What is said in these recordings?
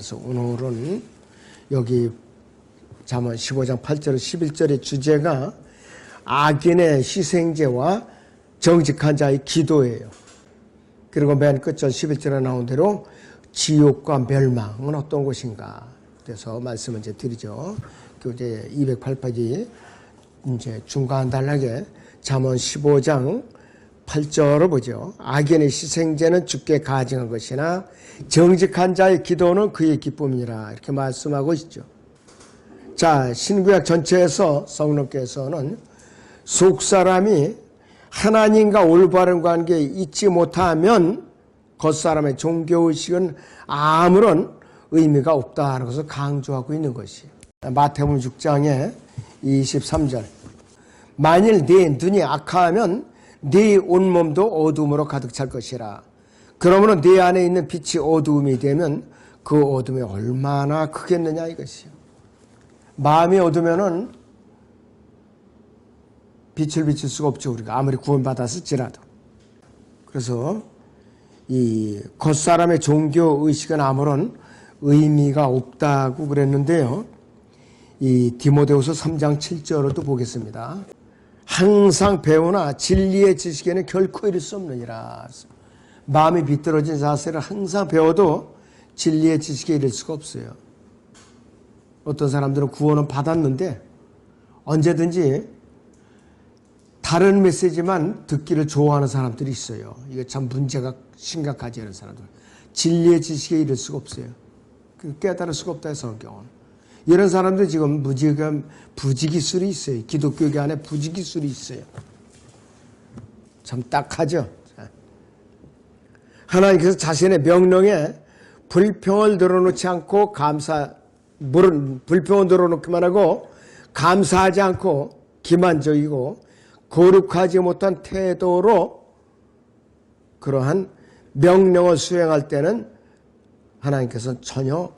그래서 오늘은 여기 잠언 15장 8절 11절의 주제가 악인의 희생제와 정직한 자의 기도예요. 그리고 맨 끝절 11절에 나온 대로 지옥과 멸망은 어떤 것인가. 그래서 말씀을 이제 드리죠. 교재 208페이지 이제 중간 단락에 잠언 15장 8절을 보죠. 악인의 희생제는 주께 가증한 것이나 정직한 자의 기도는 그의 기쁨이니라. 이렇게 말씀하고 있죠. 자, 신구약 전체에서 성령께서는 속사람이 하나님과 올바른 관계에 있지 못하면 겉사람의 종교의식은 아무런 의미가 없다는 것을 강조하고 있는 것이에요. 마태복음 6장에 23절 만일 네 눈이 악하면 네 온몸도 어둠으로 가득 찰 것이라. 그러므로 네 안에 있는 빛이 어두움이 되면 그 어둠이 얼마나 크겠느냐 이것이요. 마음이 어두면은 빛을 비칠 수가 없죠. 우리가 아무리 구원받았을지라도. 그래서 이 겉사람의 종교의식은 아무런 의미가 없다고 그랬는데요. 이 디모데후서 3장 7절을 보겠습니다. 항상 배우나 진리의 지식에는 결코 이를 수 없느니라. 마음이 비뚤어진 자세를 항상 배워도 진리의 지식에 이를 수가 없어요. 어떤 사람들은 구원은 받았는데 언제든지 다른 메시지만 듣기를 좋아하는 사람들이 있어요. 이게 참 문제가 심각하지, 이런 사람들. 진리의 지식에 이를 수가 없어요. 깨달을 수가 없다 해서 성경은. 이런 사람들 지금 부지기술이 있어요. 기독교 안에 부지기술이 있어요. 참 딱하죠. 하나님께서 자신의 명령에 불평을 늘어놓지 않고 불평을 늘어놓기만 하고 감사하지 않고 기만적이고 거룩하지 못한 태도로 그러한 명령을 수행할 때는 하나님께서는 전혀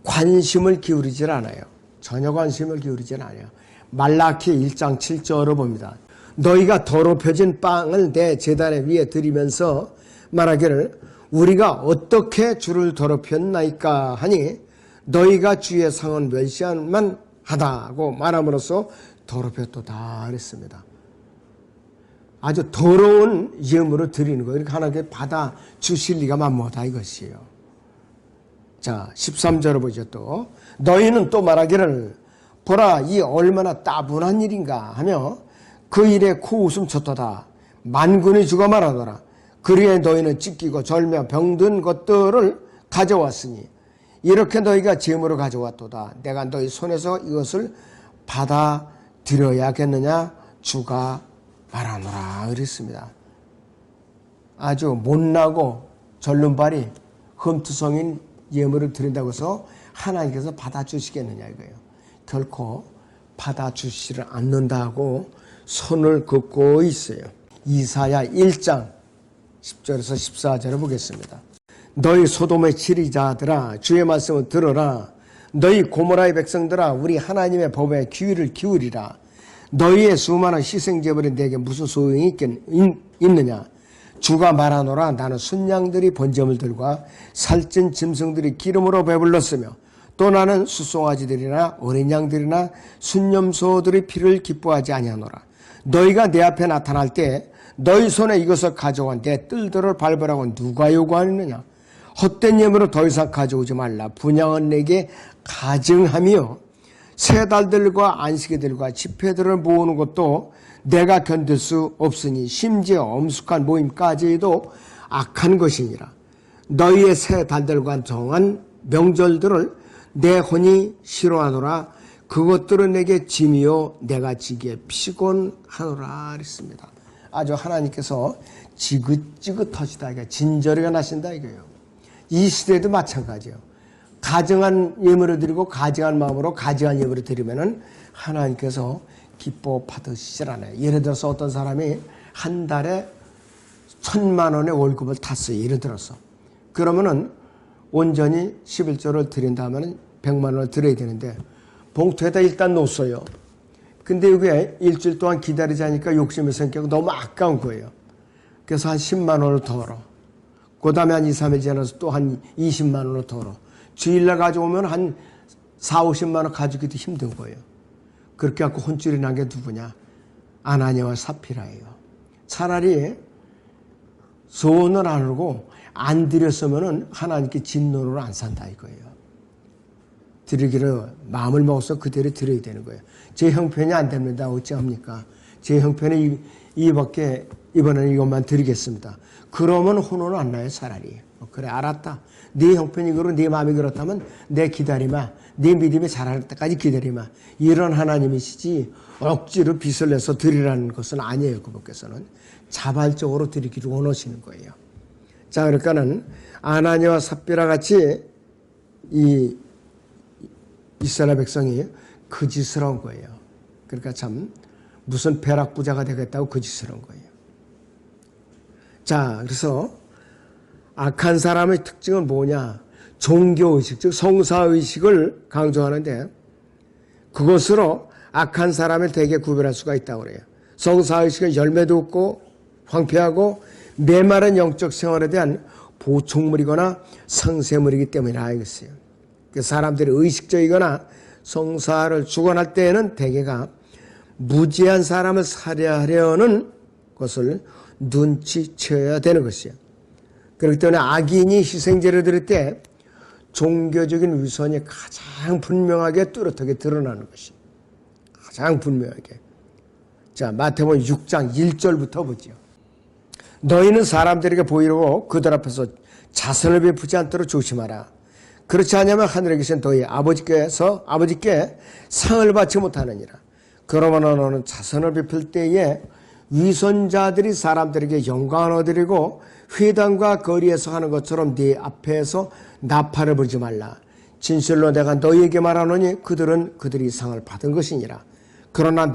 관심을 기울이질 않아요. 전혀 관심을 기울이질 않아요. 말라키 1장 7절을 봅니다. 너희가 더럽혀진 빵을 내 제단 위에 드리면서 말하기를 우리가 어떻게 주를 더럽혔나이까 하니 너희가 주의 상은 멸시할만 하다고 말함으로써 더럽혔도다 그랬습니다. 아주 더러운 예물을 드리는 거예요. 이렇게 하나님께 받아 주실 리가 만무하다 이것이에요. 자, 13절을 보죠. 또 너희는 또 말하기를 보라 이 얼마나 따분한 일인가 하며 그 일에 코웃음 쳤도다. 만군이 주가 말하더라. 그리에 너희는 찢기고 절며 병든 것들을 가져왔으니 이렇게 너희가 제물을 가져왔도다. 내가 너희 손에서 이것을 받아들여야겠느냐 주가 말하노라 그랬습니다. 아주 못나고 절름발이 흠투성인 예물을 드린다고 해서 하나님께서 받아주시겠느냐 이거예요. 결코 받아주시를 않는다고 손을 긋고 있어요. 이사야 1장 10절에서 14절을 보겠습니다. 너희 소돔의 지리자들아 주의 말씀을 들어라. 너희 고모라의 백성들아 우리 하나님의 법에 귀를 기울이라. 너희의 수많은 희생제물이 내게 무슨 소용이 있느냐. 주가 말하노라. 나는 순양들이 번제물들과 살찐 짐승들이 기름으로 배불렀으며 또 나는 숫송아지들이나 어린 양들이나 순념소들의 피를 기뻐하지 아니하노라. 너희가 내 앞에 나타날 때 너희 손에 이것을 가져온 내 뜰들을 밟으라고 누가 요구하느냐. 헛된 예물을 더 이상 가져오지 말라. 분향은 내게 가증하며 새 달들과 안식일들과 집회들을 모으는 것도 내가 견딜 수 없으니 심지어 엄숙한 모임까지도 악한 것이니라. 너희의 새 달들과 정한 명절들을 내 혼이 싫어하노라. 그것들은 내게 짐이요 내가 지기에 피곤하노라 그랬습니다. 아주 하나님께서 지긋지긋하시다. 진저리가 나신다 이거예요. 이 시대도 마찬가지예요. 가증한 예물을 드리고 가증한 마음으로 가증한 예물을 드리면은 하나님께서 기뻐 받으시질 않아요. 예를 들어서 어떤 사람이 한 달에 1,000만 원의 월급을 탔어요. 예를 들어서. 그러면은 온전히 11조를 드린다면은 100만 원을 드려야 되는데 봉투에다 일단 놓았어요. 근데 이게 일주일 동안 기다리자니까 욕심이 생기고 너무 아까운 거예요. 그래서 한 10만 원을 덜어. 그 다음에 한 2, 3일 지나서 또 한 20만 원을 덜어. 주일날 가져오면 한 4, 50만 원 가지기도 힘든 거예요. 그렇게 갖고 혼쭐이 난 게 누구냐? 아나니아와 삽비라예요. 차라리 소원을 안 하고 안 드렸으면 하나님께 진노로 안 산다 이거예요. 드리기를 마음을 먹어서 그대로 드려야 되는 거예요. 제 형편이 안 됩니다. 어찌합니까? 제 형편이 이번에는 이것만 드리겠습니다. 그러면 혼은 안 나요, 차라리. 그래, 알았다. 네 형편이 그러고 네 마음이 그렇다면 내 기다리마. 네 믿음이 자랄 때까지 기다리마. 이런 하나님이시지 억지로 빚을 내서 드리라는 것은 아니에요. 그분께서는 자발적으로 드리기를 원하시는 거예요. 자, 그러니까는 아나니아와 삽비라 같이 이 이스라엘 백성이 그 짓을 한 거예요. 그러니까 참 무슨 벼락부자가 되겠다고 그 짓을 한 거예요. 자, 그래서 악한 사람의 특징은 뭐냐? 종교의식, 즉 성사의식을 강조하는데 그것으로 악한 사람을 대개 구별할 수가 있다고 그래요. 성사의식은 열매도 없고 황폐하고 메마른 영적 생활에 대한 보충물이거나 상세물이기 때문이라 이것이에요. 사람들이 의식적이거나 성사를 주관할 때에는 대개가 무지한 사람을 살해하려는 것을 눈치채야 되는 것이에요. 그렇기 때문에 악인이 희생제를 드릴 때 종교적인 위선이 가장 분명하게 뚜렷하게 드러나는 것이 가장 분명하게. 자, 마태복음 6장 1절부터 보죠. 너희는 사람들에게 보이려고 그들 앞에서 자선을 베푸지 않도록 조심하라. 그렇지 않으면 하늘에 계신 너희 아버지께 상을 받지 못하느니라. 그러므로 너는 자선을 베풀 때에 위선자들이 사람들에게 영광을 얻으리고 회당과 거리에서 하는 것처럼 네 앞에서 나팔을 불지 말라. 진실로 내가 너희에게 말하노니 그들이 상을 받은 것이니라. 그러나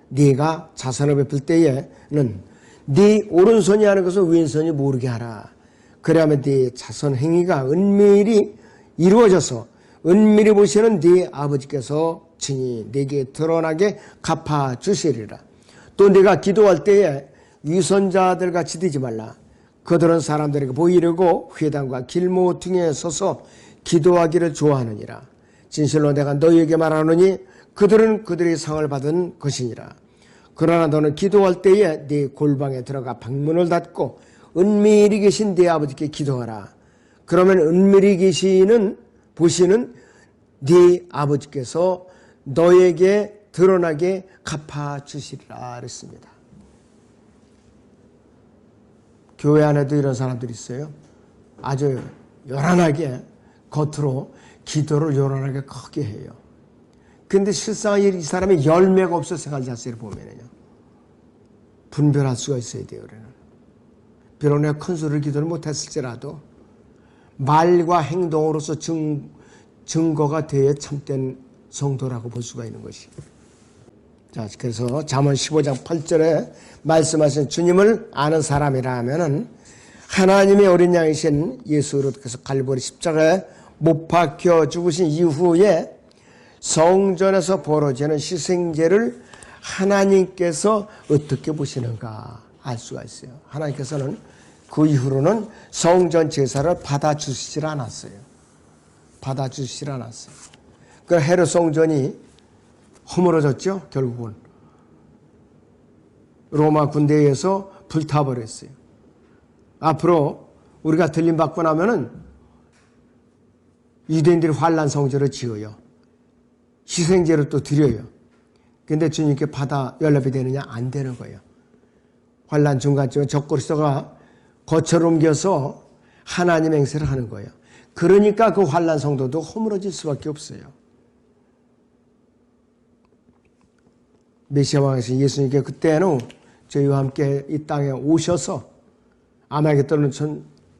네가 자선을 베풀 때에는 네 오른손이 하는 것을 왼손이 모르게 하라. 그래야만 네 자선 행위가 은밀히 이루어져서 은밀히 보시는 네 아버지께서 친히 네게 드러나게 갚아주시리라. 또 네가 기도할 때에 위선자들 같이 되지 말라. 그들은 사람들에게 보이려고 회당과 길모퉁이에 서서 기도하기를 좋아하느니라. 진실로 내가 너희에게 말하노니 그들이 상을 받은 것이니라. 그러나 너는 기도할 때에 네 골방에 들어가 방문을 닫고 은밀히 계신 네 아버지께 기도하라. 그러면 은밀히 보시는 네 아버지께서 너에게 드러나게 갚아주시리라 그랬습니다. 교회 안에도 이런 사람들이 있어요. 아주 요란하게 겉으로 기도를 요란하게 크게 해요. 근데 실상 이 사람의 열매가 없어 생활 자세를 보면요. 분별할 수가 있어야 돼요. 비록 내가 큰 소리를 기도를 못했을지라도 말과 행동으로서 증거가 되어 참된 성도라고 볼 수가 있는 것이. 자, 그래서 잠언 15장 8절에 말씀하신 주님을 아는 사람이라 하면은 하나님의 어린 양이신 예수 그리스도께서 갈보리 십자가에 못 박혀 죽으신 이후에 성전에서 벌어지는 희생제를 하나님께서 어떻게 보시는가 알 수가 있어요. 하나님께서는 그 이후로는 성전 제사를 받아주시질 않았어요. 그 헤롯 성전이 허물어졌죠. 결국은 로마 군대에 의해서 불타버렸어요. 앞으로 우리가 들림받고 나면은 유대인들이 환란 성전을 지어요. 희생제를 또 드려요. 근데 주님께 연락이 되느냐? 안 되는 거예요. 환란 중간쯤에 적그리스도가 거처를 옮겨서 하나님 행세를 하는 거예요. 그러니까 그 환란 성도도 허물어질 수밖에 없어요. 메시아 왕이신 예수님께 그때는 저희와 함께 이 땅에 오셔서 아마겟돈을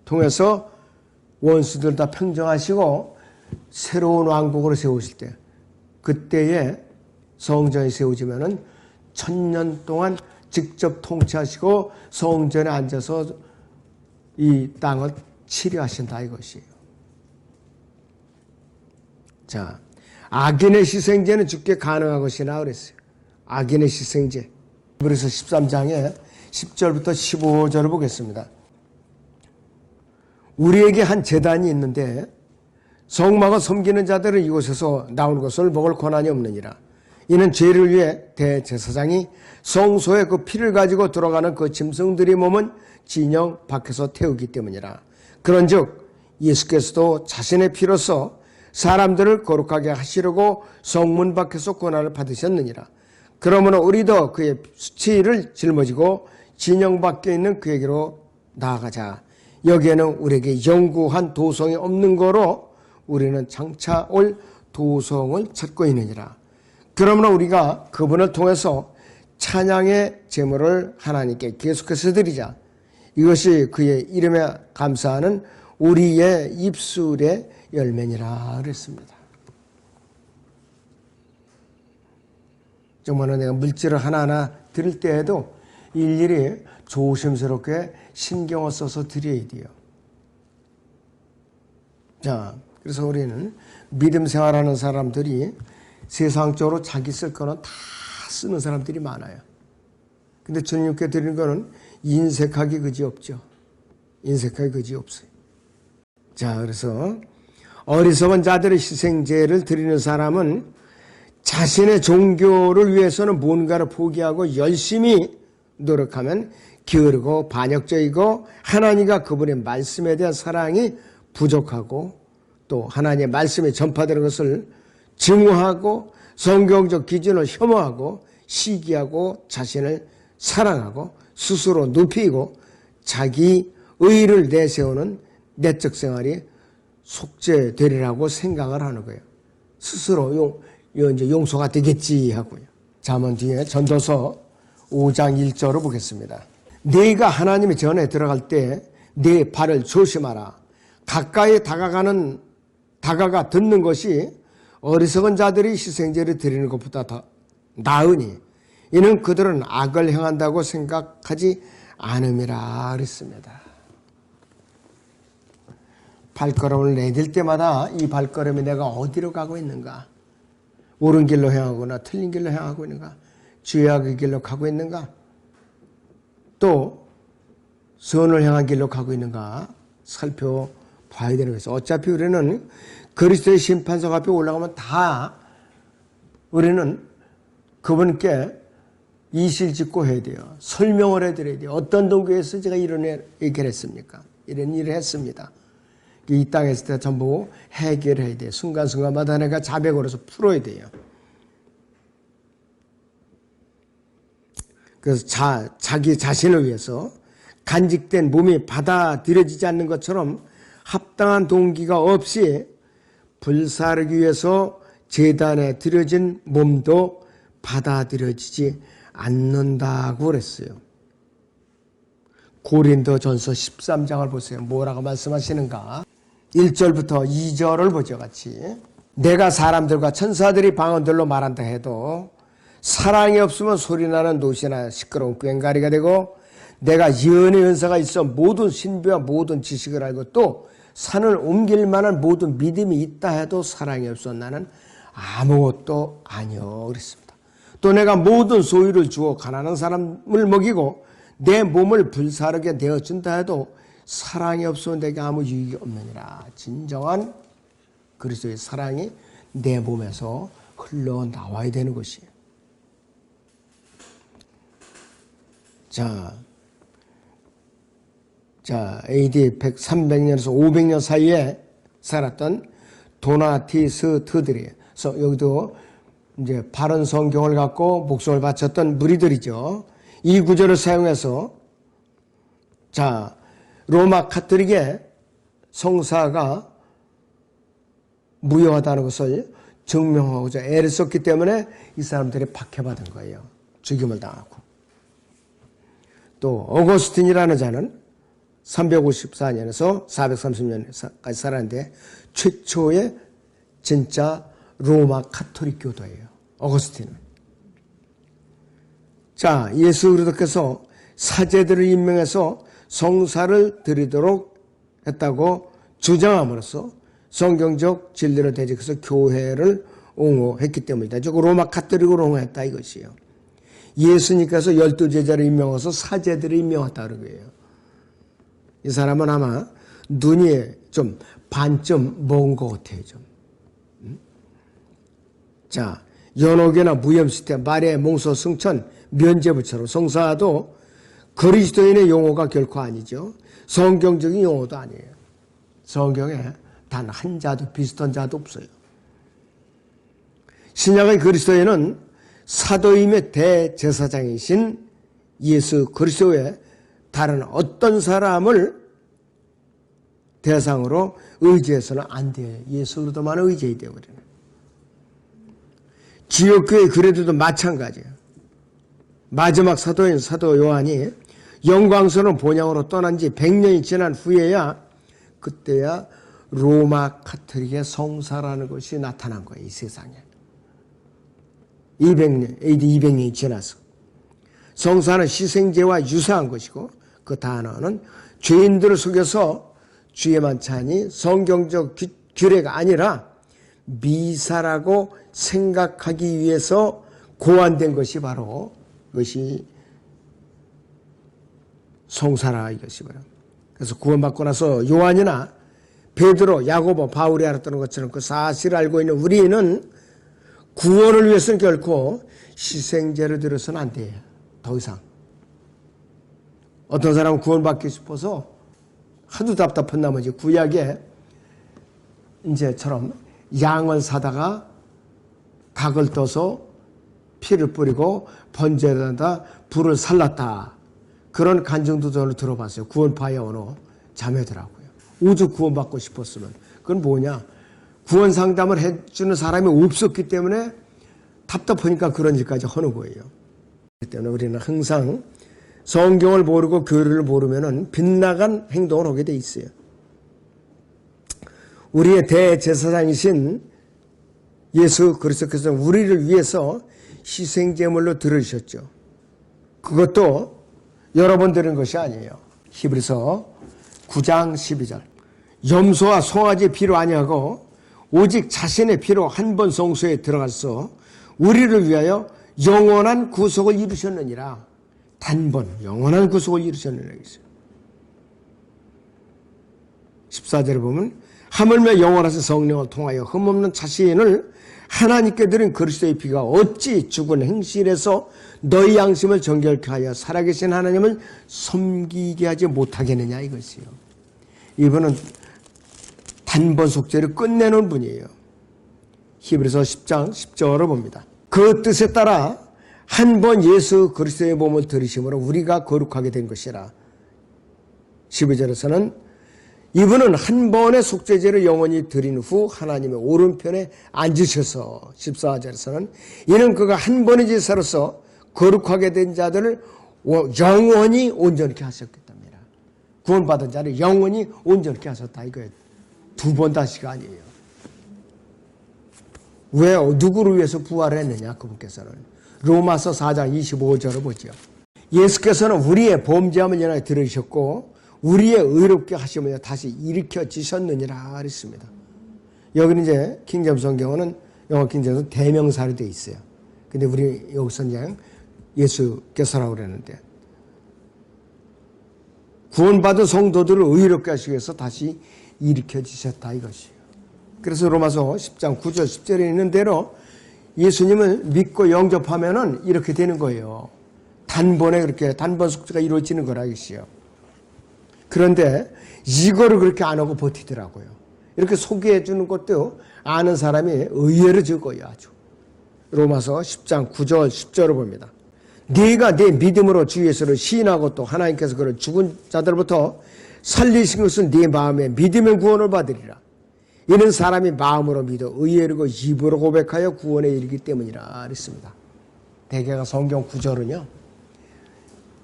통해서 원수들 다 평정하시고 새로운 왕국으로 세우실 때 그때에 성전이 세워지면은 1000년 동안 직접 통치하시고 성전에 앉아서 이 땅을 치료하신다 이것이에요. 자, 악인의 희생제는 주께 가능한 것이나 그랬어요. 악인의 희생제. 그래서 13장에 10절부터 15절을 보겠습니다. 우리에게 한 제단이 있는데 성막을 섬기는 자들은 이곳에서 나온 것을 먹을 권한이 없느니라. 이는 죄를 위해 대제사장이 성소에 그 피를 가지고 들어가는 그 짐승들의 몸은 진영 밖에서 태우기 때문이라. 그런즉 예수께서도 자신의 피로서 사람들을 거룩하게 하시려고 성문 밖에서 권한을 받으셨느니라. 그러므로 우리도 그의 수치를 짊어지고 진영 밖에 있는 그에게로 나아가자. 여기에는 우리에게 영구한 도성이 없는 거로 우리는 장차 올 도성을 찾고 있느니라. 그러므로 우리가 그분을 통해서 찬양의 제물을 하나님께 계속해서 드리자. 이것이 그의 이름에 감사하는 우리의 입술의 열매니라 그랬습니다. 정말로 내가 물질을 하나하나 드릴 때에도 일일이 조심스럽게 신경을 써서 드려야 돼요. 자, 그래서 우리는 믿음 생활하는 사람들이 세상적으로 자기 쓸 거는 다 쓰는 사람들이 많아요. 근데 주님께 드리는 거는 인색하기 그지없죠. 인색하기 그지없어요. 자, 그래서 어리석은 자들의 희생제를 드리는 사람은 자신의 종교를 위해서는 뭔가를 포기하고 열심히 노력하면 게으르고 반역적이고 하나님과 그분의 말씀에 대한 사랑이 부족하고 또 하나님의 말씀이 전파되는 것을 증오하고 성경적 기준을 혐오하고 시기하고 자신을 사랑하고 스스로 눕히고 자기 의의를 내세우는 내적 생활이 속죄되리라고 생각을 하는 거예요. 스스로 이제 용서가 되겠지 하고요. 잠언 뒤에 전도서 5장 1절을 보겠습니다. 네가 하나님의 전에 들어갈 때 네 발을 조심하라. 가까이 다가가 듣는 것이 어리석은 자들이 희생제를 드리는 것보다 더 나으니 이는 그들은 악을 행한다고 생각하지 않음이라 그랬습니다. 발걸음을 내딜 때마다 이 발걸음이 내가 어디로 가고 있는가? 옳은 길로 행하거나 틀린 길로 행하고 있는가? 죄악의 길로 가고 있는가? 또 선을 향한 길로 가고 있는가? 살펴봐야 되는 것이죠. 어차피 우리는 그리스도의 심판석 앞에 올라가면 다 우리는 그분께 이실직고 해야 돼요. 설명을 해드려야 돼요. 어떤 동교에서 제가 이런 얘기를 했습니까? 이런 일을 했습니다. 이 땅에 있을 때 전부 해결해야 돼요. 순간순간마다 내가 자백으로서 풀어야 돼요. 그래서 자기 자신을 위해서 간직된 몸이 받아들여지지 않는 것처럼 합당한 동기가 없이 불사르기 위해서 제단에 드려진 몸도 받아들여지지 않는다고 그랬어요. 고린도전서 13장을 보세요. 뭐라고 말씀하시는가? 1절부터 2절을 보죠. 같이. 내가 사람들과 천사들이 방언들로 말한다 해도 사랑이 없으면 소리나는 노시나 시끄러운 꽹과리가 되고 내가 예언의 은사가 있어 모든 신비와 모든 지식을 알고 또 산을 옮길 만한 모든 믿음이 있다 해도 사랑이 없어 나는 아무것도 아니요 그랬습니다. 또 내가 모든 소유를 주어 가난한 사람을 먹이고 내 몸을 불사르게 내어준다 해도 사랑이 없으면 내게 아무 유익이 없느니라. 진정한 그리스도의 사랑이 내 몸에서 흘러나와야 되는 것이에요. 자, AD 300년에서 500년 사이에 살았던 도나티스트들이에요. 그래서 여기도 이제 바른 성경을 갖고 목숨을 바쳤던 무리들이죠. 이 구절을 사용해서 로마 카톨릭의 성사가 무효하다는 것을 증명하고자 애를 썼기 때문에 이 사람들이 박해받은 거예요. 죽임을 당하고. 또 어거스틴이라는 자는 354년에서 430년까지 살았는데 최초의 진짜 로마 카톨릭 교도예요. 어거스틴은. 예수 그리스도께서 사제들을 임명해서 성사를 드리도록 했다고 주장함으로써 성경적 진리를 대적해서 교회를 옹호했기 때문이다. 즉 로마 카톨릭으로 옹호했다 이것이에요. 예수님께서 12제자를 임명해서 사제들을 임명했다 그런 거예요. 이 사람은 아마 눈이 좀 반쯤 먼 것 같아요, 좀. 자, 연옥이나 무염시태, 말의 몽소, 승천, 면죄부처럼 성사도 그리스도인의 용어가 결코 아니죠. 성경적인 용어도 아니에요. 성경에 단 한 자도 비슷한 자도 없어요. 신약의 그리스도인은 사도임의 대제사장이신 예수 그리스도 외에 다른 어떤 사람을 대상으로 의지해서는 안 돼요. 예수 그리스도만 의지해야 돼요. 우리는. 지역교회 그래도 마찬가지예요. 마지막 사도인 사도 요한이 영광스러운 본향으로 떠난 지 100년이 지난 후에야 그때야 로마 카톨릭의 성사라는 것이 나타난 거예요. 이 세상에. 200년, AD 200년이 지나서. 성사는 희생제와 유사한 것이고 그 단어는 죄인들을 속여서 주에만 차니 성경적 규례가 아니라 미사라고 생각하기 위해서 고안된 것이 바로 그것이 성사라 이것이 바로. 그래서 구원받고 나서 요한이나 베드로, 야고보, 바울이 알았던 것처럼 그 사실을 알고 있는 우리는 구원을 위해서는 결코 희생제를 들어서는 안 돼요. 더 이상. 어떤 사람은 구원받기 싶어서 하도 답답한 나머지 구약에 이제처럼 양을 사다가 닭을 떠서 피를 뿌리고 번제에다 불을 살랐다. 그런 간증도 저는 들어봤어요. 구원파의 언어 자매더라고요. 우주 구원받고 싶었으면. 그건 뭐냐. 구원 상담을 해주는 사람이 없었기 때문에 답답하니까 그런 일까지 하는 거예요. 그렇기 때문에 우리는 항상 성경을 모르고 교리를 모르면 빗나간 행동을 하게 돼 있어요. 우리의 대제사장이신 예수 그리스도께서 우리를 위해서 희생제물로 들으셨죠. 그것도 여러 번 들은 것이 아니에요. 히브리서 9장 12절. 염소와 송아지 피로 아니하고 오직 자신의 피로 한 번 성소에 들어가서 우리를 위하여 영원한 구속을 이루셨느니라. 단번 영원한 구속을 이루셨느니라 했어요. 14절에 보면 하물며 영원하신 성령을 통하여 흠없는 자신을 하나님께 드린 그리스도의 피가 어찌 죽은 행실에서 너희 양심을 정결케 하여 살아계신 하나님을 섬기게 하지 못하겠느냐 이것이요. 이분은 단번 속죄를 끝내는 분이에요. 히브리서 10장 10절을 봅니다. 그 뜻에 따라 한 번 예수 그리스도의 몸을 들이심으로 우리가 거룩하게 된 것이라. 12절에서는 이분은 한 번의 속죄제를 영원히 드린 후 하나님의 오른편에 앉으셔서 14절에서는 이는 그가 한 번의 제사로서 거룩하게 된 자들을 영원히 온전케 하셨기 때문이라. 구원받은 자를 영원히 온전케 하셨다 이거예요. 두 번 다시가 아니에요. 왜 누구를 위해서 부활을 했느냐 그분께서는. 로마서 4장 25절을 보죠. 예수께서는 우리의 범죄함을 인하여 들으셨고 우리의 의롭게 하시며 다시 일으켜지셨느니라 그랬습니다. 여기는 이제 킹제임스 성경은 영어 킹제임스는 대명사로 되어 있어요. 근데 우리 여기서는 그냥 예수께서라고 그랬는데 구원받은 성도들을 의롭게 하시기 위해서 다시 일으켜지셨다 이것이에요. 그래서 로마서 10장 9절 10절에 있는 대로 예수님을 믿고 영접하면은 이렇게 되는 거예요. 단번에 그렇게 단번 속죄가 이루어지는 거라 이것이요. 그런데 이거를 그렇게 안 하고 버티더라고요. 이렇게 소개해 주는 것도 아는 사람이 의외로 적어요. 아주. 로마서 10장 9절 10절을 봅니다. 네가 네 믿음으로 주 예수를 시인하고 또 하나님께서 그를 죽은 자들로부터 살리신 것은 네 마음에 믿음의 구원을 받으리라. 이는 사람이 마음으로 믿어 의에 이르고 입으로 고백하여 구원에 이르기 때문이라 그랬습니다. 대개가 성경 구절은요.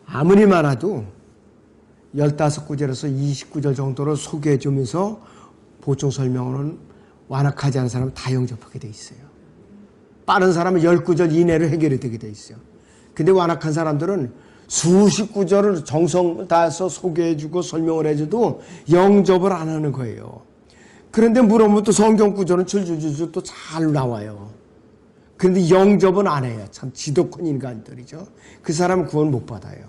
아무리 많아도 15구절에서 29절 정도를 소개해 주면서 보충 설명으로는 완악하지 않은 사람은 다 영접하게 돼 있어요. 빠른 사람은 10구절 이내로 해결이 되게 돼 있어요. 근데 완악한 사람들은 수십 구절을 정성 다해서 소개해 주고 설명을 해줘도 영접을 안 하는 거예요. 그런데 물어보면 또 성경 구절은 줄줄줄줄 또 잘 나와요. 그런데 영접은 안 해요. 참 지독한 인간들이죠. 그 사람은 구원 못 받아요.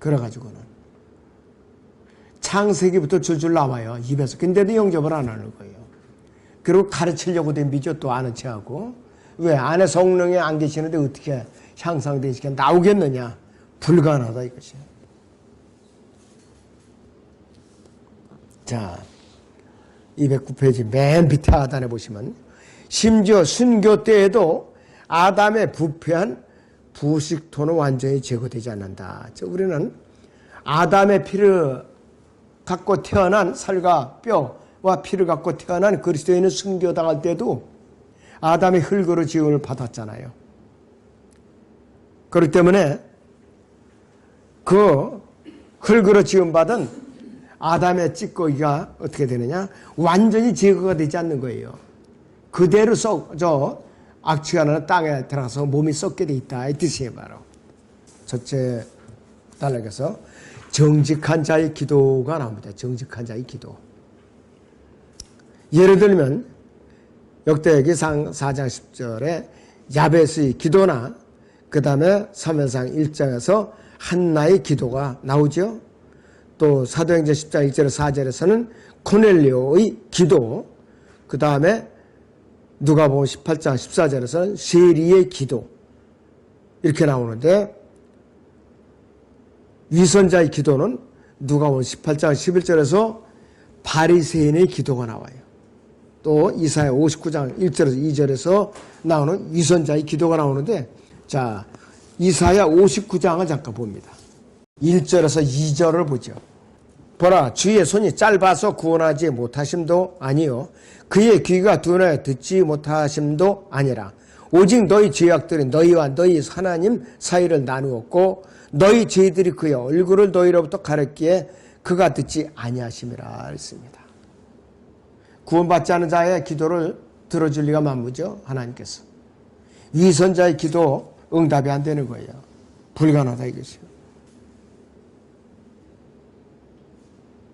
그래가지고는. 창세기부터 줄줄 나와요. 입에서. 근데도 영접을 안 하는 거예요. 그리고 가르치려고 덤비죠. 또 아는 체하고. 왜? 안에 성령이 안 계시는데 어떻게 향상되시게 나오겠느냐. 불가능하다 이것이. 자, 209페이지 맨 밑에 하단에 보시면 심지어 순교 때에도 아담의 부패한 부식토는 완전히 제거되지 않는다. 우리는 아담의 피를 갖고 태어난 살과 뼈와 피를 갖고 태어난 그리스도인은 순교당할 때도 아담의 흙으로 지음을 받았잖아요. 그렇기 때문에 그 흙으로 지음받은 아담의 찌꺼기가 어떻게 되느냐? 완전히 제거가 되지 않는 거예요. 그대로 악취가 나는 땅에 들어가서 몸이 썩게 돼 있다. 이 뜻이에요, 바로. 첫째 단락에서 정직한 자의 기도가 나옵니다. 정직한 자의 기도. 예를 들면 역대기상 4장 10절에 야베스의 기도나 그 다음에 사무엘상 1장에서 한나의 기도가 나오죠. 또 사도행전 10장 1절에서 4절에서는 코넬리오의 기도, 그 다음에 누가복음 18장 14절에서는 세리의 기도 이렇게 나오는데 위선자의 기도는 누가복음 18장 11절에서 바리새인의 기도가 나와요. 또 이사야 59장 1절에서 2절에서 나오는 위선자의 기도가 나오는데 자, 이사야 59장을 잠깐 봅니다. 1절에서 2절을 보죠. 보라, 주의 손이 짧아서 구원하지 못하심도 아니요 그의 귀가 둔하여 듣지 못하심도 아니라 오직 너희 죄악들이 너희와 너희 하나님 사이를 나누었고 너희 죄들이 그의 얼굴을 너희로부터 가렸기에 그가 듣지 아니하심이라 했습니다. 구원받지 않은 자의 기도를 들어줄 리가 만무죠. 하나님께서. 위선자의 기도 응답이 안 되는 거예요. 불가능하다 이것이요.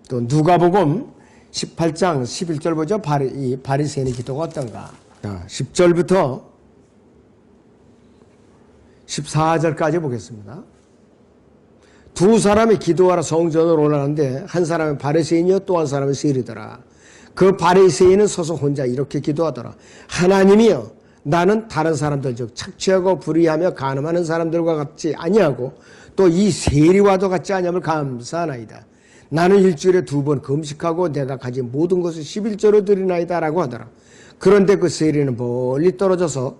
또 누가복음 18장 11절 보죠. 이 바리새인의 기도가 어떤가. 자, 10절부터 14절까지 보겠습니다. 두 사람이 기도하러 성전으로 올라가는데 한 사람은 바리새인이요 또 한 사람은 세리더라. 그 바리새인은 서서 혼자 이렇게 기도하더라. 하나님이여, 나는 다른 사람들 즉 착취하고 불의하며 간음하는 사람들과 같지 아니하고 또 이 세리와도 같지 아니함을 감사하나이다. 나는 일주일에 2번 금식하고 내가 가진 모든 것을 11조로 드리나이다 라고 하더라. 그런데 그 세리는 멀리 떨어져서서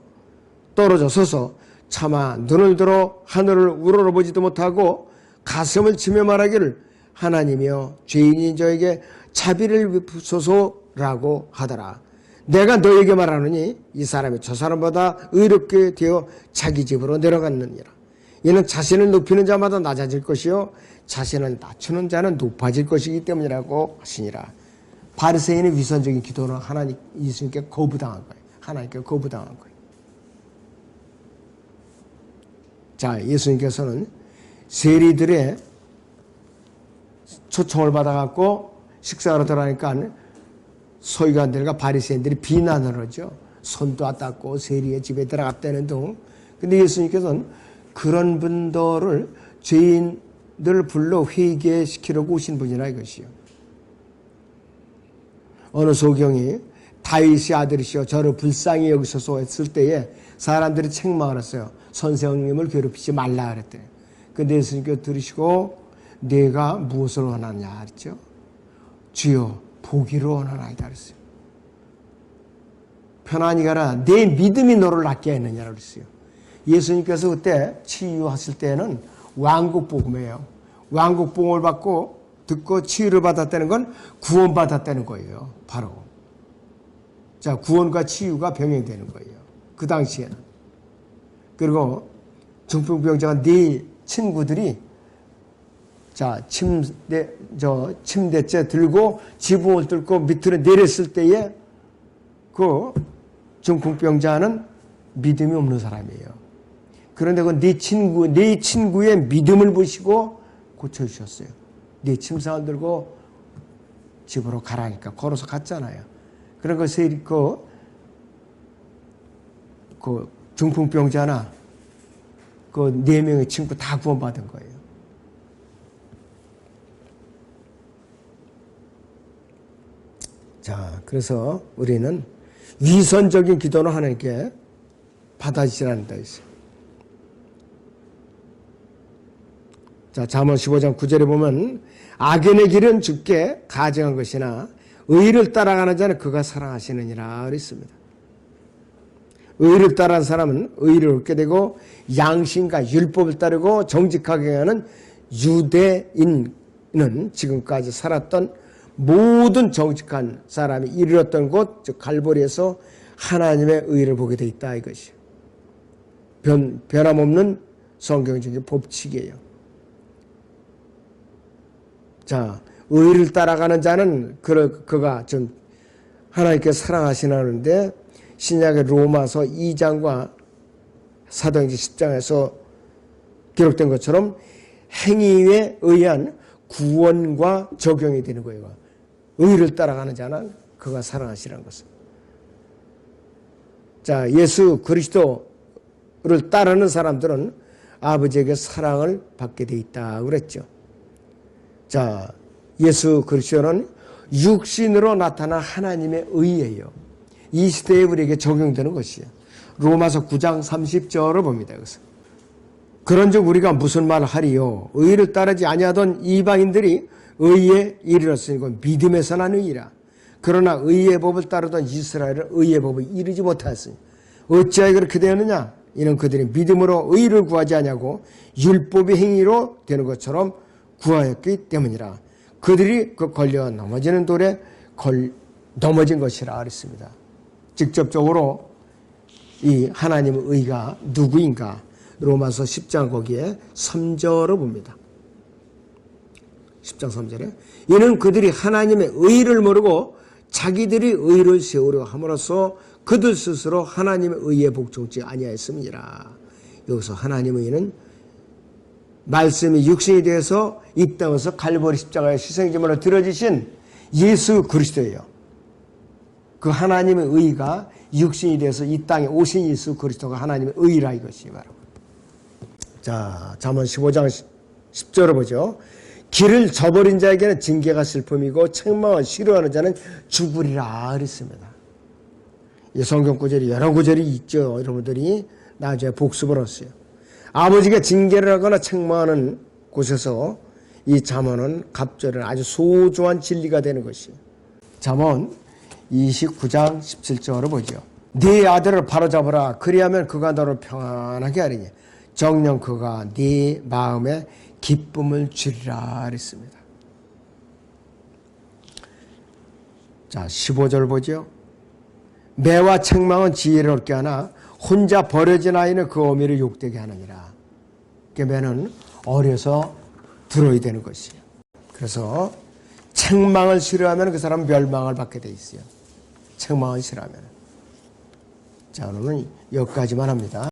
차마 눈을 들어 하늘을 우러러보지도 못하고 가슴을 치며 말하기를 하나님이여 죄인인 저에게 자비를 베푸소서라고 하더라. 내가 너에게 말하노니 이 사람이 저 사람보다 의롭게 되어 자기 집으로 내려갔느니라. 이는 자신을 높이는 자마다 낮아질 것이요 자신을 낮추는 자는 높아질 것이기 때문이라고 하시니라. 바리새인의 위선적인 기도는 하나님 예수님께 거부당한 거예요. 하나님께 거부당한 거예요. 자, 예수님께서는 세리들의 초청을 받아갖고 식사하러 들어가니까 서기관들과 바리새인들이 비난을 하죠. 손도 안 닦고 세리의 집에 들어갔다는 등. 근데 예수님께서는 그런 분들을 죄인들 불러 회개시키려고 오신 분이라 이것이요. 어느 소경이 다윗의 아들이시여 저를 불쌍히 여기소서 했을 때에 사람들이 책망을 했어요. 선생님을 괴롭히지 말라 그랬대요. 근데 예수님께서 들으시고 내가 무엇을 원하느냐 그랬죠. 주여 보기를 원하나이다 그랬어요. 편안히 가라. 내 믿음이 너를 낫게 했느냐 그랬어요. 예수님께서 그때 치유하실 때는 왕국복음이에요. 왕국복음을 받고 듣고 치유를 받았다는 건 구원받았다는 거예요. 바로. 자, 구원과 치유가 병행되는 거예요. 그 당시에는. 그리고 중풍병자가 네 친구들이 자, 침대째 들고 지붕을 뚫고 밑으로 내렸을 때에 그 중풍병자는 믿음이 없는 사람이에요. 그런데 그 네 친구의 믿음을 보시고 고쳐주셨어요. 네 침상을 들고 집으로 가라니까 걸어서 갔잖아요. 그런 것을 그 중풍병자나 그 4명의 친구 다 구원받은 거예요. 자, 그래서 우리는 위선적인 기도는 하나님께 받아지지 않는다 했어요. 자, 잠언 15장 9절에 보면 악인의 길은 주께 가증한 것이나 의를 따라가는 자는 그가 사랑하시느니라 그랬습니다. 의를 따라가는 사람은 의를 얻게 되고 양심과 율법을 따르고 정직하게 하는 유대인은 지금까지 살았던 모든 정직한 사람이 이르렀던 곳, 즉 갈보리에서 하나님의 의를 보게 돼 있다 이것이요. 변함없는 성경적인 법칙이에요. 자, 의를 따라가는 자는 그가 좀 하나님께 사랑하시나는데 신약의 로마서 2장과 사도행전 10장에서 기록된 것처럼 행위에 의한 구원과 적용이 되는 거예요. 의를 따라가는 자는 그가 사랑하시라는 것은. 자, 예수 그리스도를 따르는 사람들은 아버지에게 사랑을 받게 돼 있다 그랬죠. 자, 예수 그리스도는 육신으로 나타난 하나님의 의예요. 이 시대에 우리에게 적용되는 것이에요. 로마서 9장 30절을 봅니다. 여기서. 그런즉 우리가 무슨 말을 하리요? 의를 따르지 아니하던 이방인들이 의에 이르렀으니 믿음에서 난 의이라. 그러나 의의 법을 따르던 이스라엘은 의의 법을 이루지 못하였으니 어찌하여 그렇게 되었느냐? 이는 그들이 믿음으로 의를 구하지 아니하고 율법의 행위로 되는 것처럼 구하였기 때문이라. 그들이 그 걸려 넘어지는 돌에 넘어진 것이라 그랬습니다. 직접적으로 이 하나님의 의가 누구인가? 로마서 10장 거기에 3절을 봅니다. 10장 3절에 이는 그들이 하나님의 의를 모르고 자기들이 의를 세우려 함으로써 그들 스스로 하나님의 의에 복종치 아니하였음이니라. 여기서 하나님의 의는 말씀이 육신이 되어서 이 땅에서 갈보리 십자가의 희생제물로 드려지신 예수 그리스도예요. 그 하나님의 의가 육신이 되어서 이 땅에 오신 예수 그리스도가 하나님의 의라 이것이 바로. 자, 잠언 15장 10절을 보죠. 길을 저버린 자에게는 징계가 슬픔이고 책망을 싫어하는 자는 죽으리라 그랬습니다. 이 성경 구절이 여러 구절이 있죠. 여러분들이 나중에 복습을 했어요. 아버지가 징계를 하거나 책망하는 곳에서 이 잠언은 갑절은 아주 소중한 진리가 되는 것이에요. 잠언 29장 17절을 보죠. 네 아들을 바로잡으라. 그리하면 그가 너를 평안하게 하리니 정녕 그가 네 마음에 기쁨을 주리라 그랬습니다. 자, 15절 보죠. 매와 책망은 지혜를 얻게 하나 혼자 버려진 아이는 그 어미를 욕되게 하느니라. 매는 어려서 들어야 되는 것이에요. 그래서 책망을 싫어하면 그 사람은 멸망을 받게 돼 있어요. 책망을 싫어하면. 자, 오늘은 여기까지만 합니다.